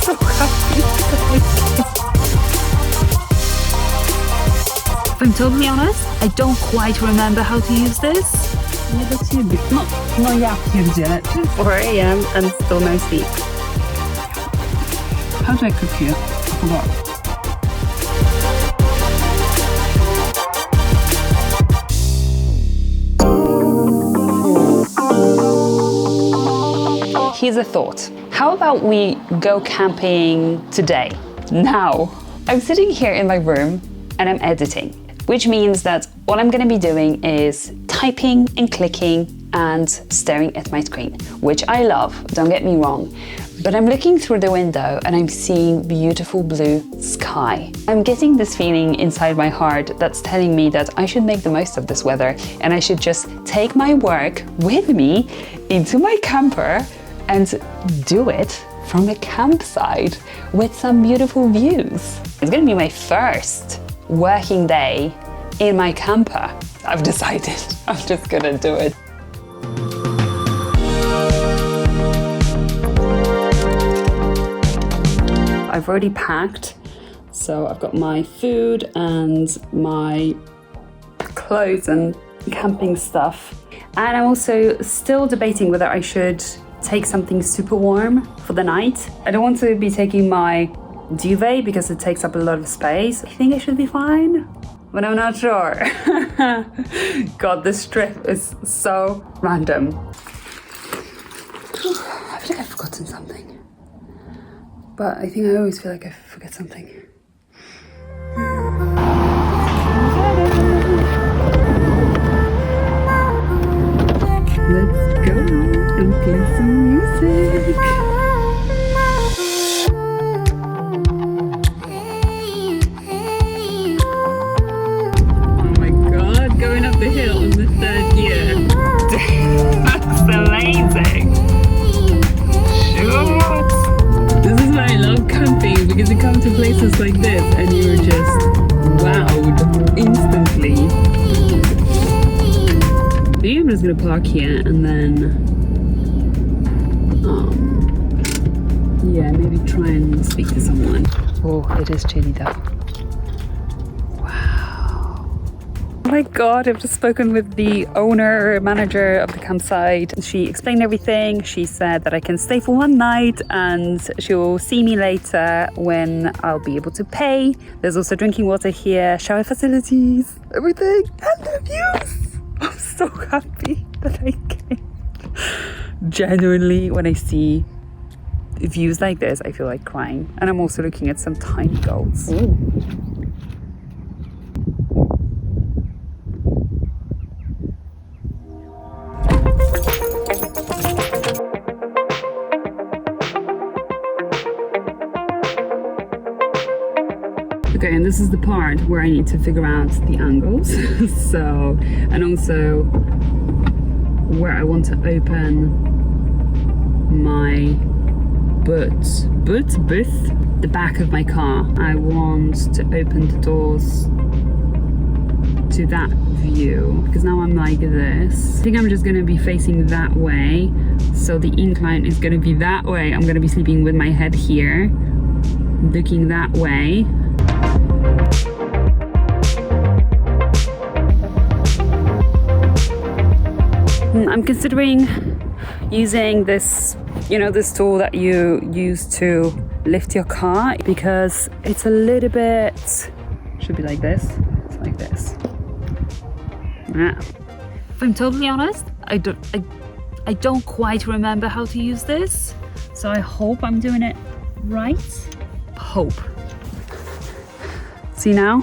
So happy. If I'm totally honest, I don't quite remember how to use this. Nie do ciebie. No ja pierdzielę. 4 a.m. and still no sleep. How do I cook here? I forgot. Here's a thought. How about we go camping today? Now. I'm sitting here in my room and I'm editing, which means that all I'm gonna be doing is typing and clicking and staring at my screen, which I love, don't get me wrong. But I'm looking through the window and I'm seeing beautiful blue sky. I'm getting this feeling inside my heart that's telling me that I should make the most of this weather and I should just take my work with me into my camper and do it from a campsite with some beautiful views. It's gonna be my first working day in my camper. I've decided I'm just gonna do it. I've already packed, so I've got my food and my clothes and camping stuff. And I'm also still debating whether I should take something super warm for the night. I don't want to be taking my duvet because it takes up a lot of space. I think I should be fine, but I'm not sure. God, this trip is so random. I feel like I've forgotten something. But I think I always feel like I forget something. Let's go and play some music. Oh my god, going up the hill on the 3rd year. That's amazing. Shoot. This is why I love camping, because you come to places like this and you're just wowed instantly. Maybe I'm just gonna park here and then yeah, maybe try and speak to someone. Oh, it is chilly though. Oh my god, I've just spoken with the owner or manager of the campsite. She explained everything. She said that I can stay for one night and she will see me later when I'll be able to pay. There's also drinking water here, shower facilities, everything, and the views. I'm so happy that I came. Genuinely, when I see views like this, I feel like crying. And I'm also looking at some tiny goats. Ooh. Okay, and this is the part where I need to figure out the angles. So, and also where I want to open my booth, the back of my car. I want to open the doors to that view because now I'm like this. I think I'm just gonna be facing that way. So the incline is gonna be that way. I'm gonna be sleeping with my head here, looking that way. I'm considering using this, this tool that you use to lift your car because it's a little bit, should be like this, it's like this. Yeah. If I'm totally honest, I don't quite remember how to use this, so I hope I'm doing it right. Hope. See now?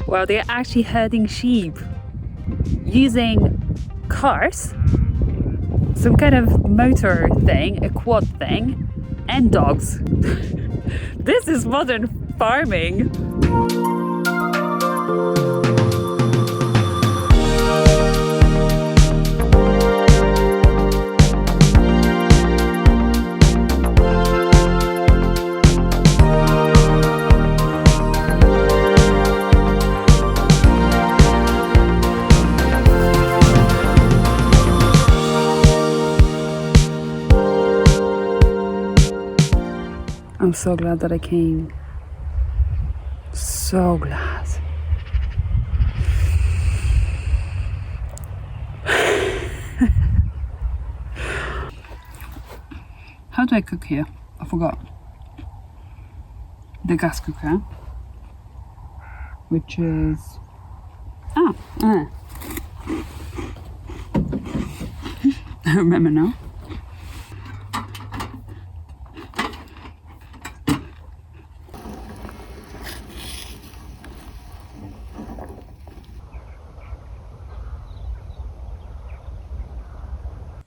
Wow, they're actually herding sheep using cars, some kind of motor thing, a quad thing, and dogs. This is modern farming. I'm so glad that I came. So glad. How do I cook here? I forgot. The gas cooker, which is I remember now.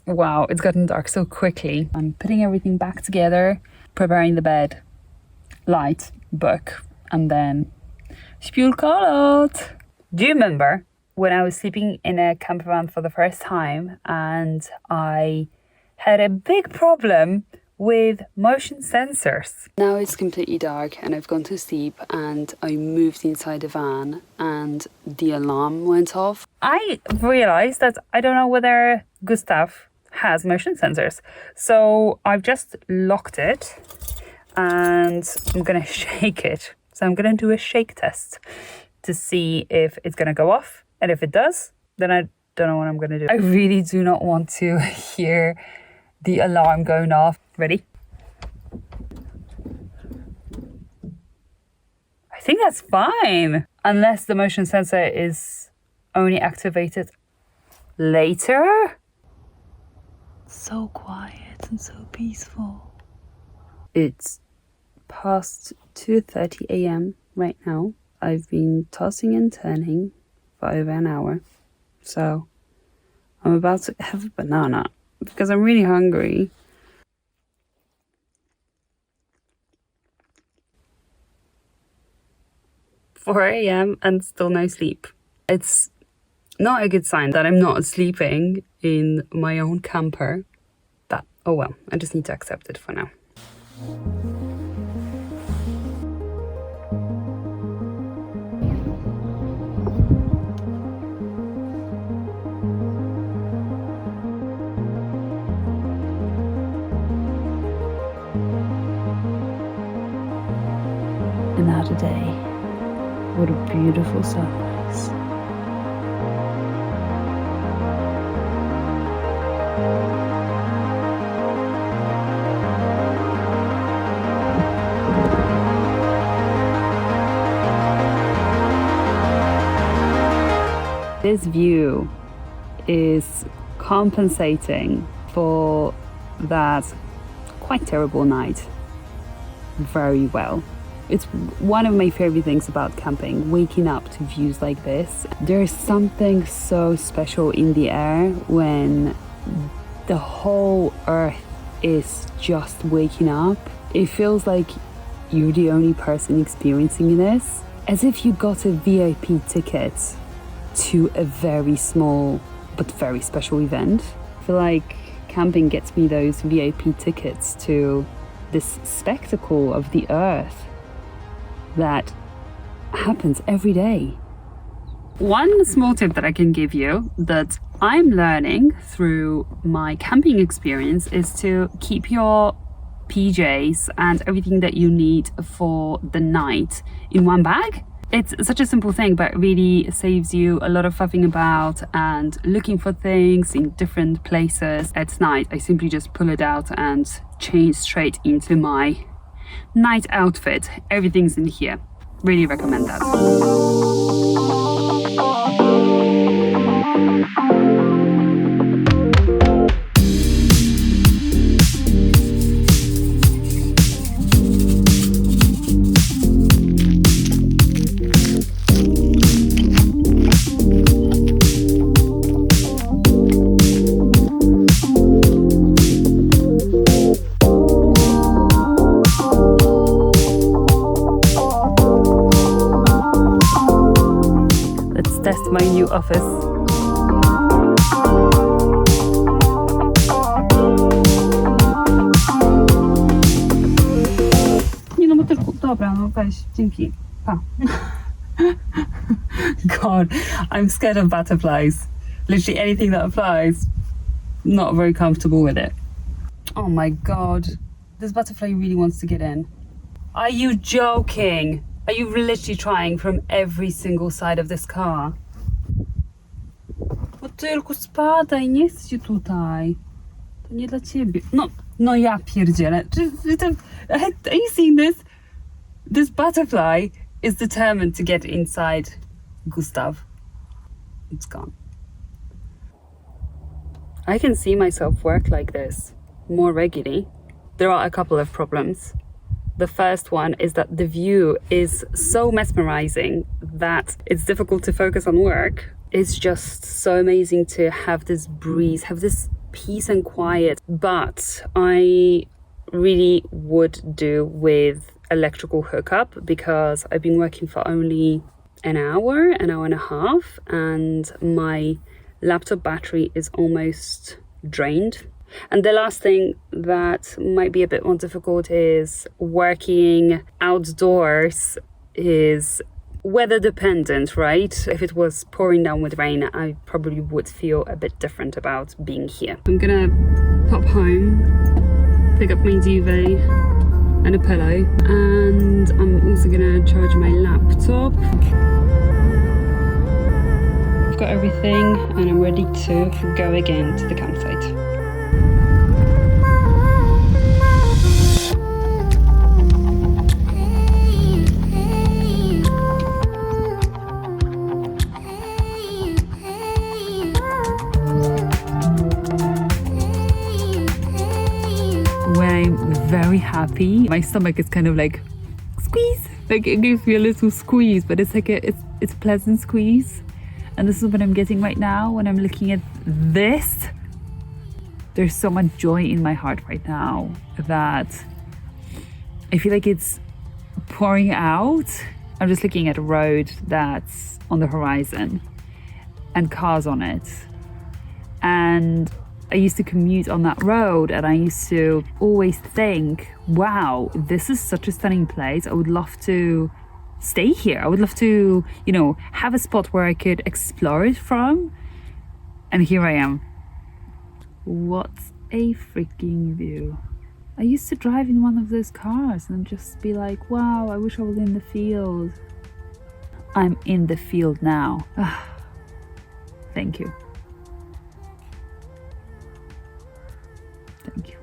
Wow, it's gotten dark so quickly. I'm putting everything back together, preparing the bed, light, book, and then spulkolot. Do you remember when I was sleeping in a camper van for the first time and I had a big problem with motion sensors? Now it's completely dark and I've gone to sleep and I moved inside the van and the alarm went off. I realized that I don't know whether Gustav has motion sensors. So I've just locked it and I'm gonna shake it. So I'm gonna do a shake test to see if it's gonna go off. And if it does, then I don't know what I'm gonna do. I really do not want to hear the alarm going off. Ready? I think that's fine. Unless the motion sensor is only activated later. So quiet and so peaceful. It's past 2:30 a.m. right now. I've been tossing and turning for over an hour. So I'm about to have a banana because I'm really hungry. 4 a.m. and still no sleep. It's not a good sign that I'm not sleeping in my own camper. But oh well, I just need to accept it for now. Another day. What a beautiful sunrise. This view is compensating for that quite terrible night very well. It's one of my favorite things about camping, waking up to views like this. There's something so special in the air when the whole earth is just waking up. It feels like you're the only person experiencing this, as if you got a VIP ticket to a very small but very special event. I feel like camping gets me those VIP tickets to this spectacle of the earth that happens every day. One small tip that I can give you that I'm learning through my camping experience is to keep your PJs and everything that you need for the night in one bag. It's such a simple thing, but it really saves you a lot of faffing about and looking for things in different places. At night, I simply just pull it out and change straight into my night outfit. Everything's in here. Really recommend that. Test my new office. Nie no, bo tylko... Dobra, no weź, dzięki. Pa. God, I'm scared of butterflies. Literally anything that flies, not very comfortable with it. Oh my God, this butterfly really wants to get in. Are you joking? Are you literally trying from every single side of this car? O tylko spadaj, nie chcę cię tutaj. To nie dla ciebie. No ja pierdzielę. Are you seeing this? This butterfly is determined to get inside Gustav. It's gone. I can see myself work like this more regularly. There are a couple of problems. The first one is that the view is so mesmerizing that it's difficult to focus on work. It's just so amazing to have this breeze, have this peace and quiet. But I really would do with electrical hookup because I've been working for only an hour and a half, and my laptop battery is almost drained. And the last thing that might be a bit more difficult is working outdoors is weather dependent, right? If it was pouring down with rain, I probably would feel a bit different about being here. I'm gonna pop home, pick up my duvet and a pillow, and I'm also gonna charge my laptop. I've got everything and I'm ready to go again to the campsite. When I'm very happy, my stomach is kind of like squeeze, like it gives me a little squeeze, but it's like it's pleasant squeeze. And this is what I'm getting right now when I'm looking at this. There's so much joy in my heart right now that I feel like it's pouring out. I'm just looking at a road that's on the horizon and cars on it. And I used to commute on that road and I used to always think, wow, this is such a stunning place. I would love to stay here. I would love to, have a spot where I could explore it from. And here I am. What a freaking view. I used to drive in one of those cars and just be like, wow, I wish I was in the field. I'm in the field now. Thank you. Thank you.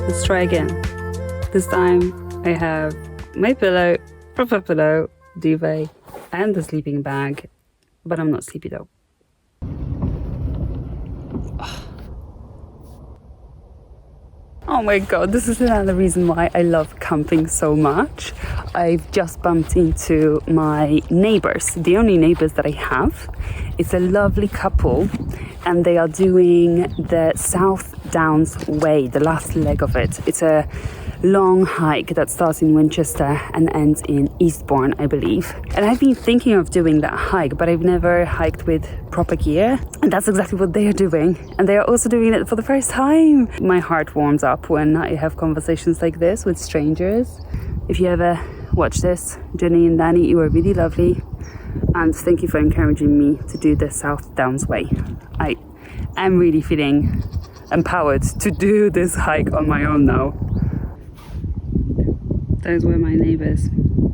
Let's try again. This time I have my pillow, proper pillow, duvet, and the sleeping bag, but I'm not sleepy though. Oh my god, this is another reason why I love camping so much. I've just bumped into my neighbors, the only neighbors that I have. It's a lovely couple and they are doing the South Downs Way, the last leg of it. It's a long hike that starts in Winchester and ends in Eastbourne, I believe. And I've been thinking of doing that hike, but I've never hiked with proper gear. And that's exactly what they are doing. And they are also doing it for the first time. My heart warms up when I have conversations like this with strangers. If you ever watch this, Jenny and Danny, you are really lovely. And thank you for encouraging me to do the South Downs Way. I am really feeling empowered to do this hike on my own now. Those were my neighbors.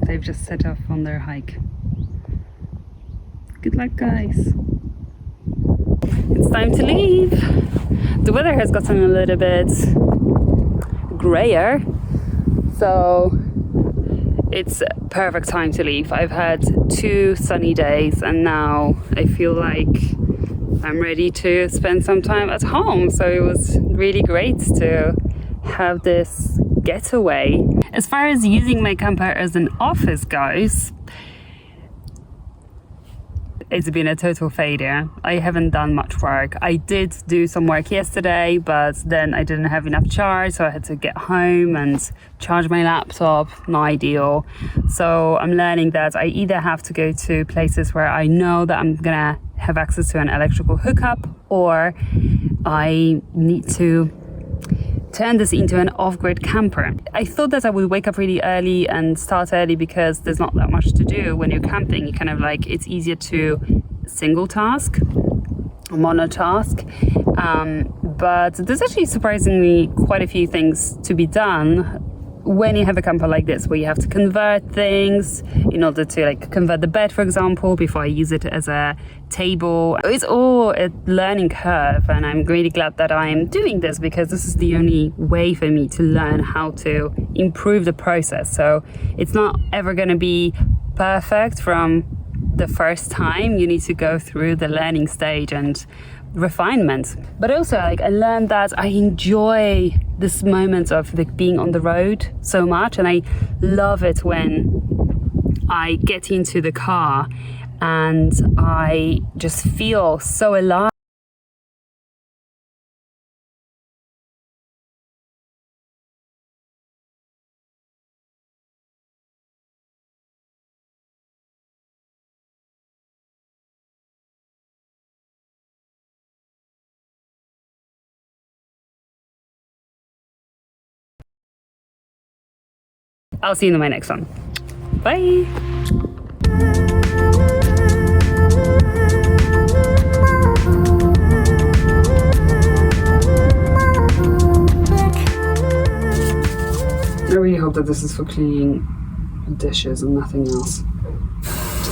They've just set off on their hike. Good luck, guys. It's time to leave. The weather has gotten a little bit grayer, so it's perfect time to leave. I've had 2 sunny days and now I feel like I'm ready to spend some time at home. So it was really great to have this getaway. As far as using my camper as an office goes, it's been a total failure. I haven't done much work. I did do some work yesterday, but then I didn't have enough charge, so I had to get home and charge my laptop. Not ideal. So I'm learning that I either have to go to places where I know that I'm gonna have access to an electrical hookup, or I need to turn this into an off-grid camper. I thought that I would wake up really early and start early because there's not that much to do when you're camping. You kind of like, it's easier to single task. monotask. But there's actually surprisingly quite a few things to be done when you have a camper like this, where you have to convert things in order to like convert the bed, for example, before I use it as a table. It's all a learning curve, and I'm really glad that I'm doing this, because this is the only way for me to learn how to improve the process. So it's not ever going to be perfect from the first time. You need to go through the learning stage and refinement. But also, like, I learned that I enjoy this moment of like being on the road so much, and I love it when I get into the car and I just feel so alive. I'll see you in my next one. Bye. I really hope that this is for cleaning dishes and nothing else.